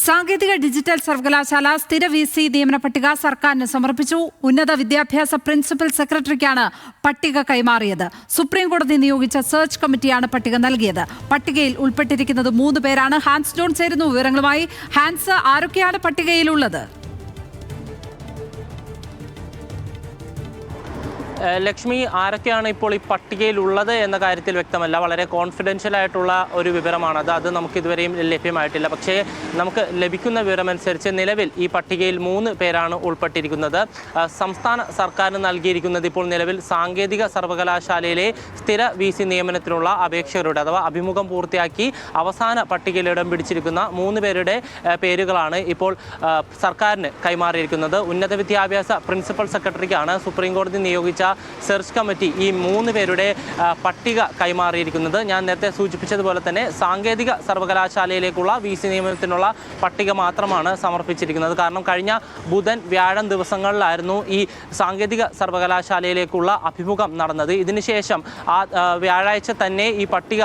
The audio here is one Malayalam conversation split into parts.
സാങ്കേതിക ഡിജിറ്റൽ സർവകലാശാല സ്ഥിര VC നിയമന പട്ടിക സർക്കാരിന് സമർപ്പിച്ചു. ഉന്നത വിദ്യാഭ്യാസ പ്രിൻസിപ്പൽ സെക്രട്ടറിക്കാണ് പട്ടിക കൈമാറിയത്. സുപ്രീം കോടതി നിയോഗിച്ച സെർച്ച് കമ്മിറ്റിയാണ് പട്ടിക നൽകിയത്. പട്ടികയിൽ ഉൾപ്പെട്ടിരിക്കുന്നത് 3 പേരാണ്. ഹാൻസ് ജോൺ ചേരുന്നു വിവരങ്ങളുമായി. ഹാൻസ്, ആരൊക്കെയാണ് പട്ടികയിലുള്ളത്? ലക്ഷ്മി, ആരൊക്കെയാണ് ഇപ്പോൾ ഈ പട്ടികയിലുള്ളത് എന്ന കാര്യത്തിൽ വ്യക്തമല്ല. വളരെ കോൺഫിഡൻഷ്യൽ ആയിട്ടുള്ള ഒരു വിവരമാണത്. അത് നമുക്ക് ഇതുവരെയും ലഭ്യമായിട്ടില്ല. പക്ഷേ നമുക്ക് ലഭിക്കുന്ന വിവരമനുസരിച്ച് നിലവിൽ ഈ പട്ടികയിൽ 3 പേരാണ് ഉൾപ്പെട്ടിരിക്കുന്നത്. സംസ്ഥാന സർക്കാരിന് നൽകിയിരിക്കുന്നത് ഇപ്പോൾ നിലവിൽ സാങ്കേതിക സർവകലാശാലയിലെ സ്ഥിര VC നിയമനത്തിനുള്ള അപേക്ഷകരുടെ അഥവാ അഭിമുഖം പൂർത്തിയാക്കി അവസാന പട്ടികയിൽ ഇടം പിടിച്ചിരിക്കുന്ന 3 പേരുടെ പേരുകളാണ് ഇപ്പോൾ സർക്കാരിന് കൈമാറിയിരിക്കുന്നത്. ഉന്നത വിദ്യാഭ്യാസ പ്രിൻസിപ്പൽ സെക്രട്ടറിക്കാണ് സുപ്രീം കോടതി നിയോഗിച്ച സെർച്ച് കമ്മിറ്റി ഈ 3 പേരുടെ പട്ടിക കൈമാറിയിരിക്കുന്നത്. ഞാൻ നേരത്തെ സൂചിപ്പിച്ചതുപോലെ തന്നെ സാങ്കേതിക സർവകലാശാലയിലേക്കുള്ള VC നിയമനത്തിനുള്ള പട്ടിക മാത്രമാണ് സമർപ്പിച്ചിരിക്കുന്നത്. കാരണം കഴിഞ്ഞ ബുധൻ വ്യാഴം ദിവസങ്ങളിലായിരുന്നു ഈ സാങ്കേതിക സർവകലാശാലയിലേക്കുള്ള അഭിമുഖം നടന്നത്. ഇതിനുശേഷം വ്യാഴാഴ്ച തന്നെ ഈ പട്ടിക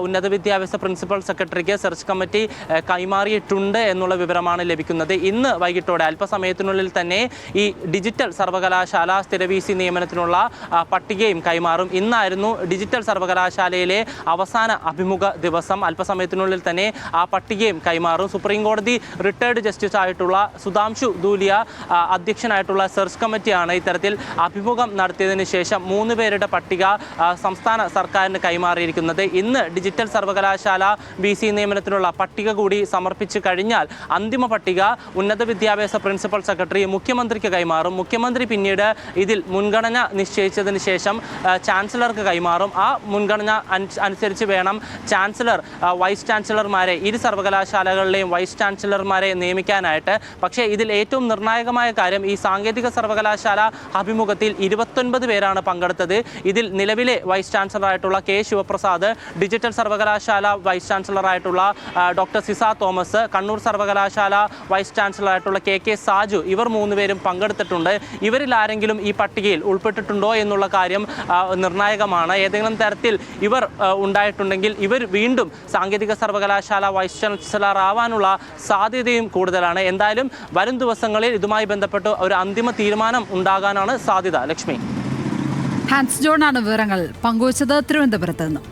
ഉന്നത വിദ്യാഭ്യാസ പ്രിൻസിപ്പൽ സെക്രട്ടറിക്ക് സെർച്ച് കമ്മിറ്റി കൈമാറിയിട്ടുണ്ട് എന്നുള്ള വിവരമാണ് ലഭിക്കുന്നത്. ഇന്ന് വൈകിട്ടോടെ അല്പസമയത്തിനുള്ളിൽ തന്നെ ഈ ഡിജിറ്റൽ സർവകലാശാല സ്ഥിര VC നിയമനത്തിനുള്ള പട്ടികയും കൈമാറും. ഇന്നായിരുന്നു ഡിജിറ്റൽ സർവകലാശാലയിലെ അവസാന അഭിമുഖ ദിവസം. അല്പസമയത്തിനുള്ളിൽ തന്നെ ആ പട്ടികയും കൈമാറും. സുപ്രീം കോടതി റിട്ടയർഡ് ജസ്റ്റിസ് ആയിട്ടുള്ള സുധാംശു ധൂലിയ അധ്യക്ഷനായിട്ടുള്ള സെർച്ച് കമ്മിറ്റിയാണ് ഇത്തരത്തിൽ അഭിമുഖം നടത്തിയതിനു ശേഷം 3 പേരുടെ പട്ടിക സംസ്ഥാന സർക്കാരിന് കൈമാറിയിരിക്കുന്നത്. ഇന്ന് ഡിജിറ്റൽ സർവകലാശാല VC നിയമനത്തിനുള്ള പട്ടിക കൂടി സമർപ്പിച്ചു കഴിഞ്ഞാൽ അന്തിമ പട്ടിക ഉന്നത വിദ്യാഭ്യാസ പ്രിൻസിപ്പൽ സെക്രട്ടറി മുഖ്യമന്ത്രിക്ക് കൈമാറും. മുഖ്യമന്ത്രി പിന്നീട് ഇതിൽ മുൻഗണന നിശ്ചയിച്ചതിന് ശേഷം ചാൻസലർക്ക് കൈമാറും. ആ മുൻഗണന അനുസരിച്ച് വേണം ചാൻസലർ വൈസ് ചാൻസലർമാരെ ഇരു സർവകലാശാലകളിലെയും വൈസ് ചാൻസലർമാരെ നിയമിക്കാനായിട്ട്. പക്ഷേ ഇതിൽ ഏറ്റവും നിർണായകമായ കാര്യം ഈ സാങ്കേതിക സർവകലാശാല അഭിമുഖത്തിൽ 29 പേരാണ് പങ്കെടുത്തത്. ഇതിൽ നിലവിലെ വൈസ് ചാൻസലറായിട്ടുള്ള K ശിവപ്രസാദ്, ഡിജിറ്റൽ സർവകലാശാല വൈസ് ചാൻസലറായിട്ടുള്ള ഡോക്ടർ സിസ തോമസ്, കണ്ണൂർ സർവകലാശാല വൈസ് ചാൻസലറായിട്ടുള്ള KK സാജു, ഇവർ 3 പേരും പങ്കെടുത്തിട്ടുണ്ട്. ഇവരിൽ ആരെങ്കിലും ഈ പട്ടികയിൽ ഉൾപ്പെട്ടിട്ടുണ്ടോ എന്നുള്ള കാര്യം നിർണായകമാണ്. ഏതെങ്കിലും തരത്തിൽ ഇവർ ഉണ്ടായിട്ടുണ്ടെങ്കിൽ ഇവർ വീണ്ടും സാങ്കേതിക സർവകലാശാല വൈസ് ചാൻസലർ ആവാനുള്ള സാധ്യതയും കൂടുതലാണ്. എന്തായാലും വരും ദിവസങ്ങളിൽ ഇതുമായി ബന്ധപ്പെട്ട് ഒരു അന്തിമ തീരുമാനം ഉണ്ടാകാനാണ് സാധ്യത. ലക്ഷ്മി, ഹാൻസ് ജോൺ ആണ് വിവരങ്ങൾ പങ്കുവച്ചത് തിരുവനന്തപുരത്ത് നിന്ന്.